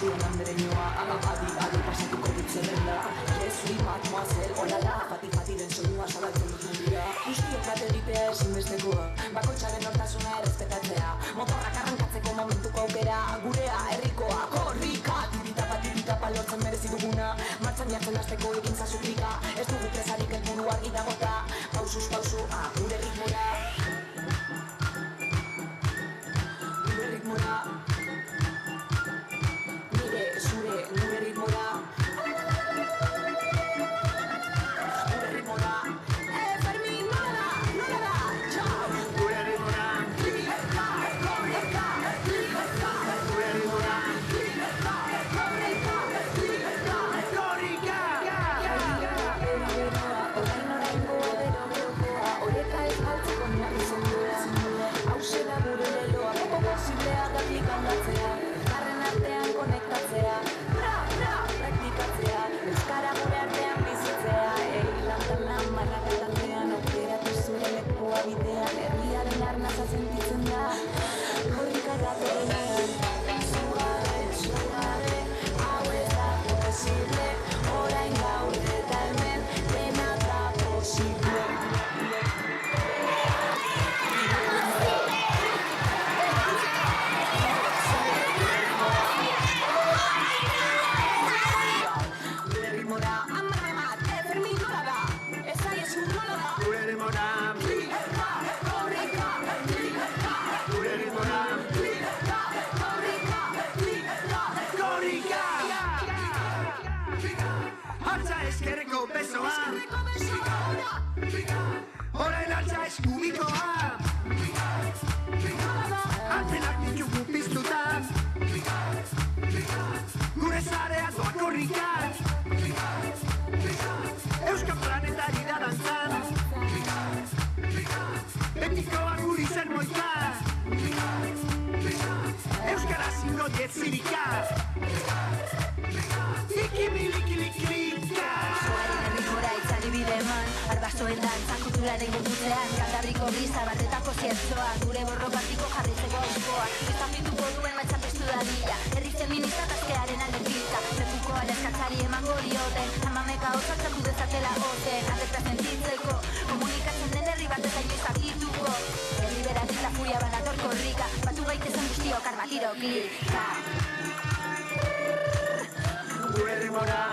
zuen andereñoa. Adi pasatuko dut zerrenda. Jesui mademoiselle, olala, fati-fatiren soinua salatzen dut mundura. Guztiok bat egitea ezinbestekoa, bakoitzaren nortasuna errespetatzea. Motorrak arrankatzeko momentuko aukera, gurea, herrikoa, korrika. Tiritapa lortzen merezi duguna, martxan jartzen hasteko egin zazutrika. Ez dugu presarik helburu argi dagota, pausuz pausu, gure ritmora. Gure ritmora. Nire, zure, gure ritmora. Gure ritmora. Fermin, nola da, txau. Gure ritmora. Libertad, libertad, libertad. Gure ritmora. Garren artean konektatzea, praktikatzea, euskara gure artean bizitzea. Lantan marrakataldean, operatu zure lekua bidean, herriaren arnaza sentitzen da, korrika denean. Zugabe, hau ez da posible, orain gaude eta hemen, dena da posible. Eskerreko besoa, orain altza eskubikoa, antenak ditugu piztuta, gure zarea doa korrika, Euskal planetari da dantzan, betikoa guri zen moika, Euskara zingo diet zirika, ikimilikiliklika. Arbasoen dantza kulturaren gututzean, Kantabriko brisa, barretako ziertzoa, gure borrokartiko jarritzeko auskoa. Estapituko duen matxapestu dadila, herri feminista taskearen aldetilka. Lekukoa leskatzari emango dioten, amameka osatzen dezatela oten. Alerta sentitzeko, komunikatzen den herri bat ez ainoiz akituko. Herri beratik la furia banator korrika, batu gaitezen guztiok arbatiro klika. Gure rimora.